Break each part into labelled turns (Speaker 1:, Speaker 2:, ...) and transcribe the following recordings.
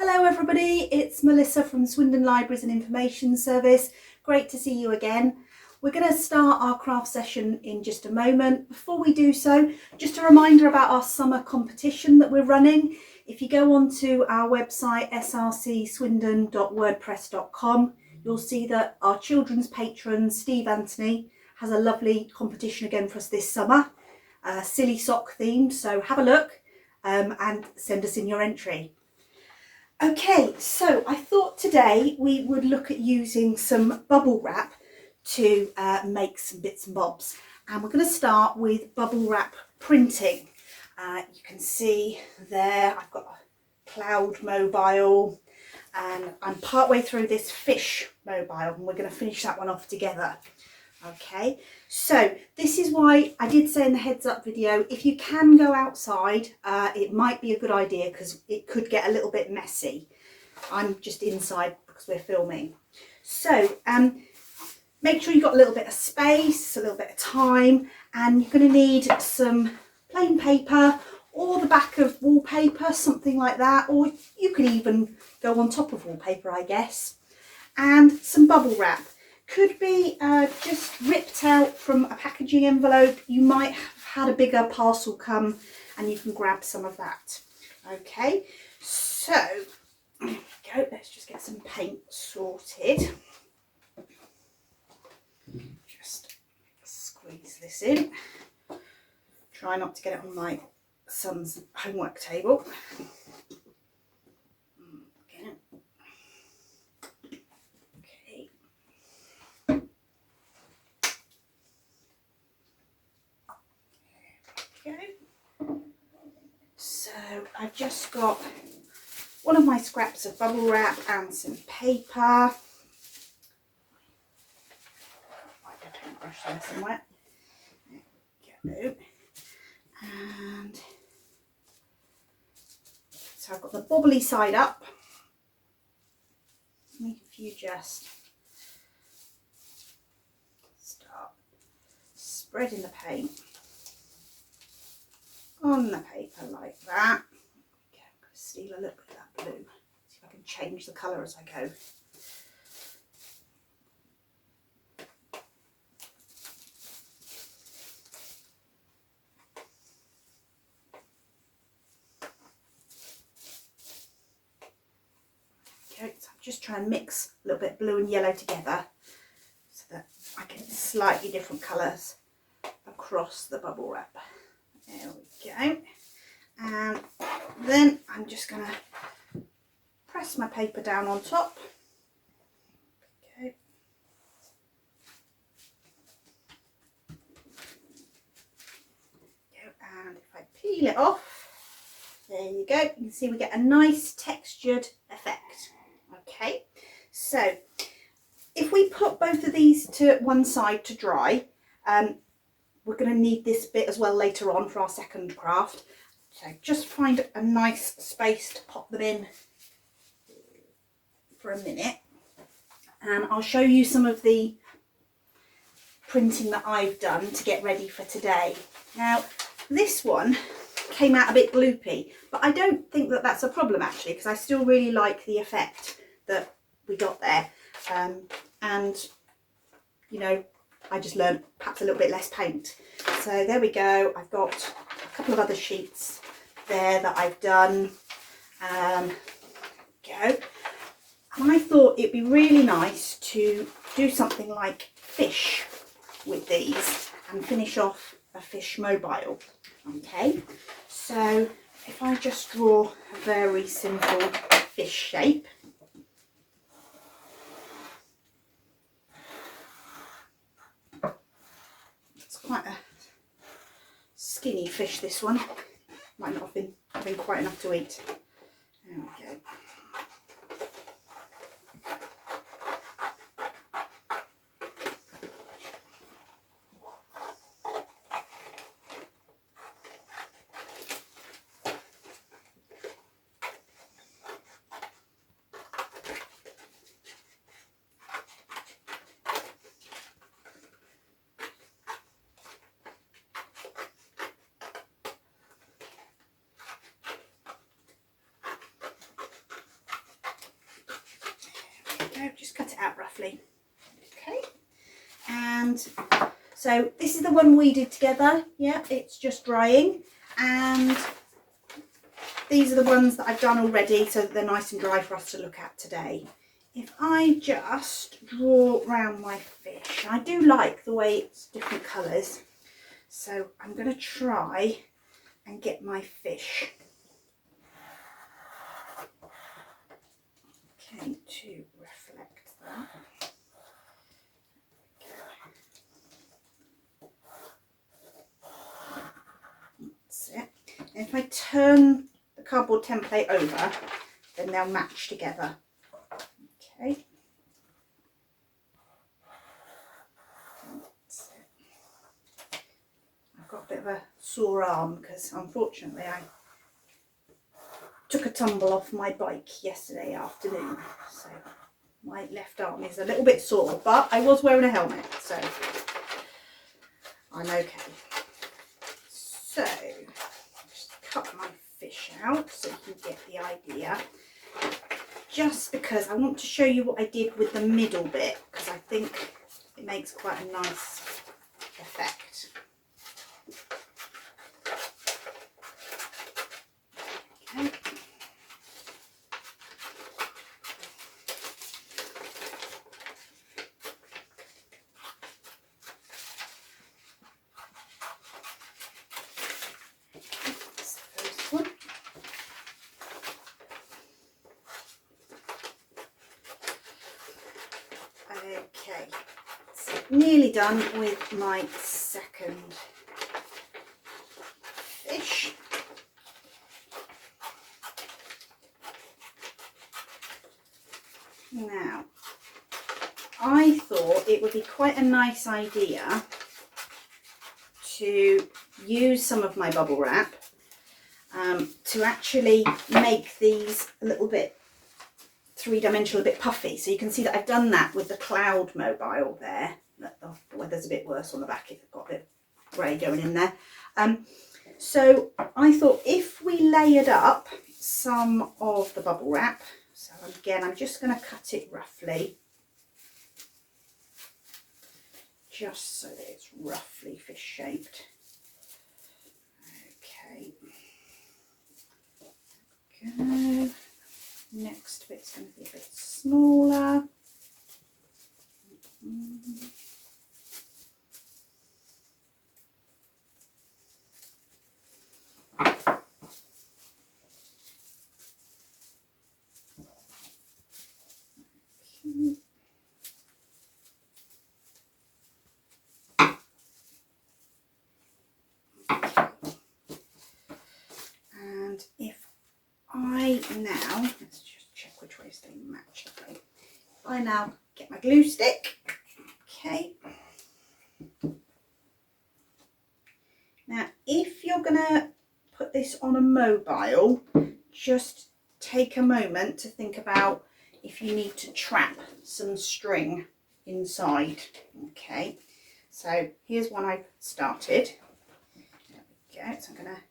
Speaker 1: Hello everybody, it's Melissa from Swindon Libraries and Information Service. Great to see you again. We're going to start our craft session in just a moment. Before we do so, just a reminder about our summer competition that we're running. If you go onto our website srcswindon.wordpress.com, you'll see that our children's patron Steve Anthony has a lovely competition again for us this summer, silly sock themed, so have a look and send us in your entry. Okay, so I thought today we would look at using some bubble wrap to make some bits and bobs, and we're going to start with bubble wrap printing. You can see there I've got a cloud mobile and I'm partway through this fish mobile, and we're going to finish that one off together. Okay, so this is why I did say in the heads up video, if you can go outside, it might be a good idea because it could get a little bit messy. I'm just inside because we're filming. So make sure you've got a little bit of space, a little bit of time, and you're going to need some plain paper or the back of wallpaper, something like that, or you could even go on top of wallpaper, I guess, and some bubble wrap. Could be just ripped out from a packaging envelope. You might have had a bigger parcel come and you can grab some of that. Okay, so there we go. Let's just get some paint sorted. Just squeeze this in. Try not to get it on my son's homework table. So I've just got one of my scraps of bubble wrap and some paper. Might be a paintbrush there somewhere. There we go. And so I've got the bobbly side up. If you just start spreading the paint on the paper like that. Okay, I'm going to steal a little bit of that blue. See if I can change the colour as I go. Okay, so I'm just trying to mix a little bit of blue and yellow together so that I get slightly different colours across the bubble wrap. There we go. And then I'm just going to press my paper down on top. Okay. And if I peel it off, there you go. You can see we get a nice textured effect. Okay. So if we put both of these to one side to dry, we're going to need this bit as well later on for our second craft. So just find a nice space to pop them in for a minute. And I'll show you some of the printing that I've done to get ready for today. Now, this one came out a bit gloopy, but I don't think that that's a problem actually, because I still really like the effect that we got there. And, you know, I just learned perhaps a little bit less paint. So there we go. I've got a couple of other sheets there that I've done. Go. And I thought it'd be really nice to do something like fish with these and finish off a fish mobile. Okay, so if I just draw a very simple fish shape. Quite a skinny fish, this one. Might not have been quite enough to eat. There we go. go, just cut it out roughly. Okay, and so this is the one we did together. Yeah, it's just drying, and these are the ones that I've done already, so that they're nice and dry for us to look at today. If I just draw around my fish, I do like the way it's different colours, so I'm going to try and get my fish, okay, to reflect that. That's it. And if I turn the cardboard template over, then they'll match together. Okay. That's it. I've got a bit of a sore arm because unfortunately I took a tumble off my bike yesterday afternoon, so my left arm is a little bit sore, but I was wearing a helmet, so I'm okay. So just cut my fish out so you can get the idea, just because I want to show you what I did with the middle bit, because I think it makes quite a nice effect. Okay. That's the first one. Okay, so nearly done with my second fish. Now, I thought it would be quite a nice idea to use some of my bubble wrap to actually make these a little bit three-dimensional, a bit puffy. So you can see that I've done that with the cloud mobile there. The weather's a bit worse on the back if it's got a bit grey going in there. So I thought if we layered up some of the bubble wrap, so again I'm just going to cut it roughly, just so that it's roughly fish shaped. Okay. Go. Next bit's going to be a bit smaller. And if I now, let's just check which ways they match. Okay. I now get my glue stick. Okay. Now, if you're going to put this on a mobile, just take a moment to think about if you need to trap some string inside. Okay. So here's one I've started. There we go. So I'm going to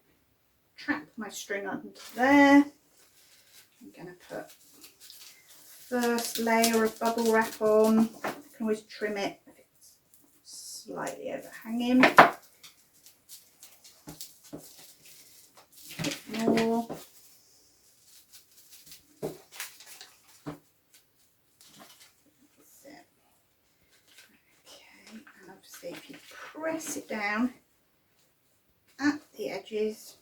Speaker 1: trap my string under there. I'm going to put first layer of bubble wrap on. You can always trim it if it's slightly overhanging. A bit more. That's it. Okay, and obviously if you press it down at the edges,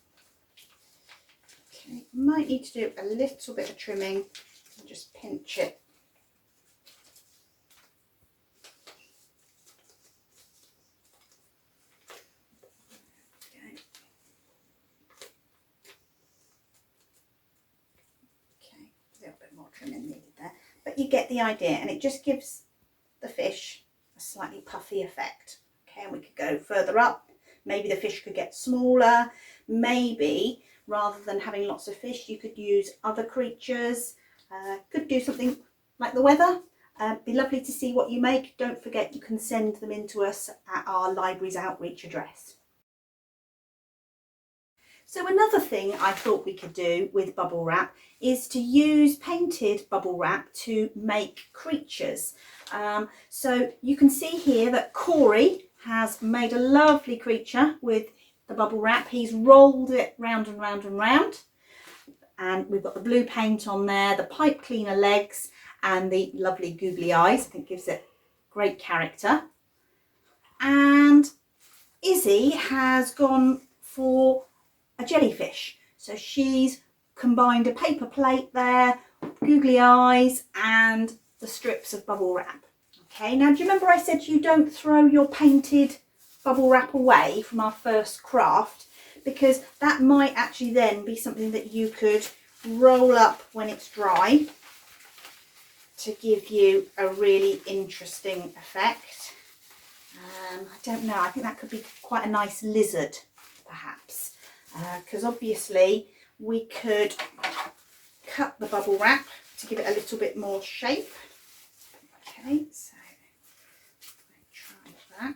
Speaker 1: okay, you might need to do a little bit of trimming and just pinch it. Okay, a little bit more trimming needed there, but you get the idea, and it just gives the fish a slightly puffy effect. Okay, and we could go further up. Maybe the fish could get smaller. Maybe rather than having lots of fish, you could use other creatures. Could do something like the weather. Be lovely to see what you make. Don't forget you can send them in to us at our library's outreach address. So another thing I thought we could do with bubble wrap is to use painted bubble wrap to make creatures. So you can see here that Corey has made a lovely creature with the bubble wrap. He's rolled it round and round and round. And we've got the blue paint on there, the pipe cleaner legs and the lovely googly eyes. I think gives it great character. And Izzy has gone for a jellyfish. So she's combined a paper plate there, googly eyes and the strips of bubble wrap. Okay, now do you remember I said you don't throw your painted bubble wrap away from our first craft, because that might actually then be something that you could roll up when it's dry to give you a really interesting effect. I don't know, I think that could be quite a nice lizard perhaps, because obviously we could cut the bubble wrap to give it a little bit more shape. Okay, so try that.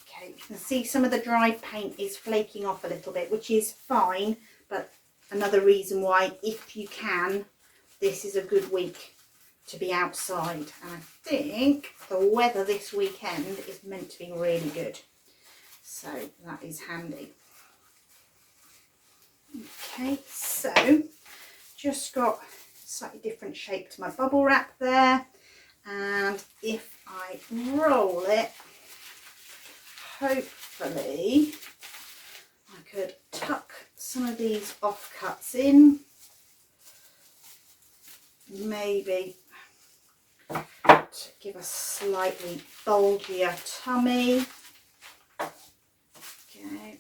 Speaker 1: Okay, you can see some of the dried paint is flaking off a little bit, which is fine, but another reason why, if you can, this is a good week to be outside. And I think the weather this weekend is meant to be really good, so that is handy. Okay, so just got slightly different shape to my bubble wrap there, and if I roll it, hopefully I could tuck some of these offcuts in, maybe to give a slightly bulgier tummy. Okay,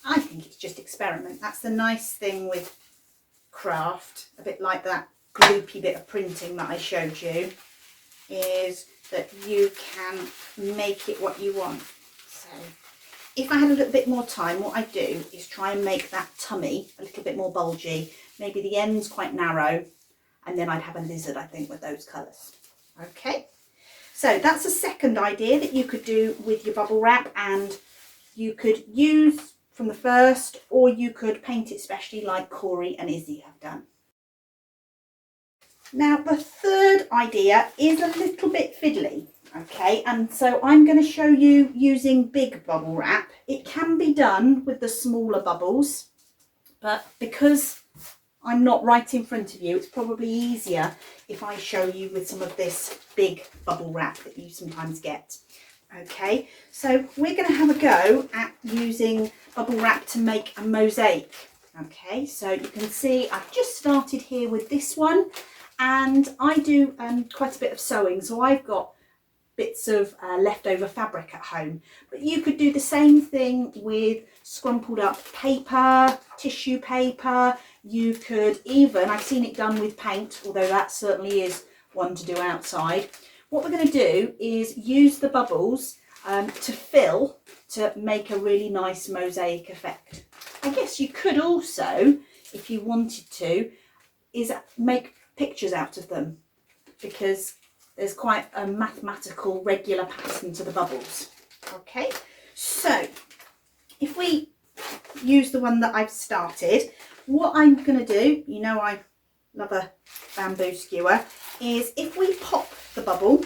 Speaker 1: I think it's just experiment. That's the nice thing with craft, a bit like that gloopy bit of printing that I showed you, is that you can make it what you want. So if I had a little bit more time, what I do is try and make that tummy a little bit more bulgy, maybe the ends quite narrow, and then I'd have a lizard, I think, with those colours. Okay, so that's a second idea that you could do with your bubble wrap, and you could use from the first, or you could paint it specially like Corey and Izzy have done. Now the third idea is a little bit fiddly, okay, and so I'm going to show you using big bubble wrap. It can be done with the smaller bubbles, but because I'm not right in front of you, it's probably easier if I show you with some of this big bubble wrap that you sometimes get. Okay, so we're going to have a go at using bubble wrap to make a mosaic. Okay, so you can see I've just started here with this one, and I do quite a bit of sewing, so I've got bits of leftover fabric at home, but you could do the same thing with scrumpled up paper, tissue paper. You could even, I've seen it done with paint, although that certainly is one to do outside. What we're going to do is use the bubbles to fill to make a really nice mosaic effect. I guess you could also, if you wanted to, is make pictures out of them, because there's quite a mathematical regular pattern to the bubbles. Okay, so if we use the one that I've started, what I'm going to do, you know I love a bamboo skewer, is if we pop the bubble,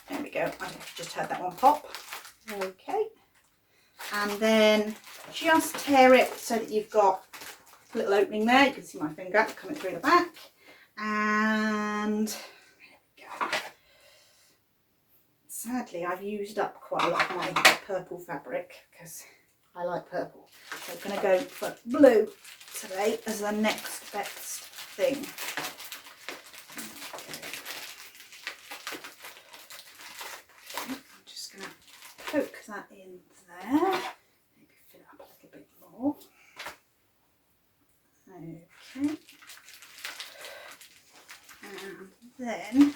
Speaker 1: there we go, I've just heard that one pop, okay, and then just tear it so that you've got a little opening there. You can see my finger coming through the back, and there we go. Sadly, I've used up quite a lot of my purple fabric because I like purple, so I'm going to go for blue today as the next best thing. Okay, I'm just going to poke that in there, maybe fill it up a little bit more. Okay, and then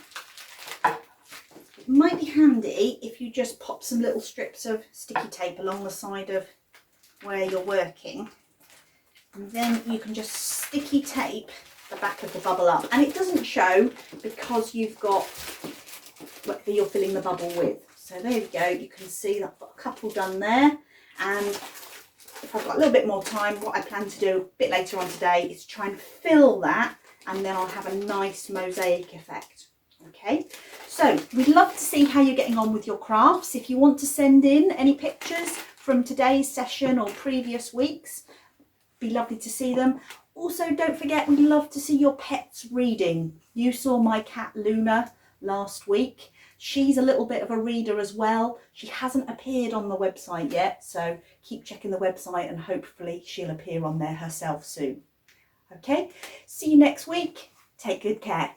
Speaker 1: it might be handy if you just pop some little strips of sticky tape along the side of where you're working, and then you can just sticky tape the back of the bubble up, and it doesn't show because you've got what you're filling the bubble with. So there we go, you can see that I've got a couple done there, and if I've got a little bit more time, what I plan to do a bit later on today is try and fill that, and then I'll have a nice mosaic effect. Okay, so we'd love to see how you're getting on with your crafts. If you want to send in any pictures from today's session or previous weeks, be lovely to see them. Also, don't forget, we'd love to see your pets reading. You saw my cat Luna last week. She's a little bit of a reader as well. She hasn't appeared on the website yet, so keep checking the website and hopefully she'll appear on there herself soon. Okay, see you next week. Take good care.